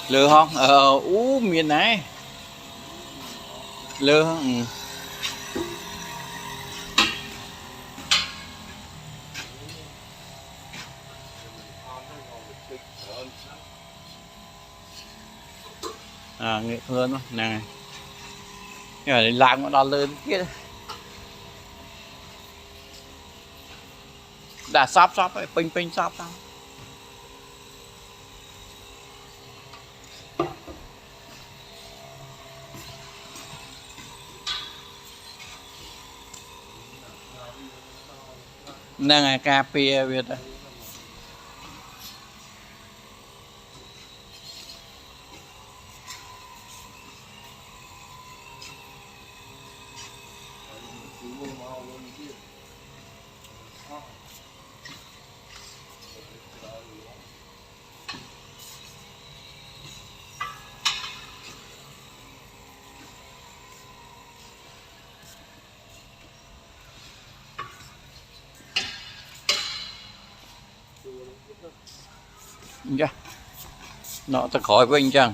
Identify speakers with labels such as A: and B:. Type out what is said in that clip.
A: lừa không miền này lừa nghệ hơn đó nè nhưng mà làm nó đo lên kia đã shop ấy pin pin shop đâu nè ngày cà phê Việt đây dạ nó ta khỏi với anh chăng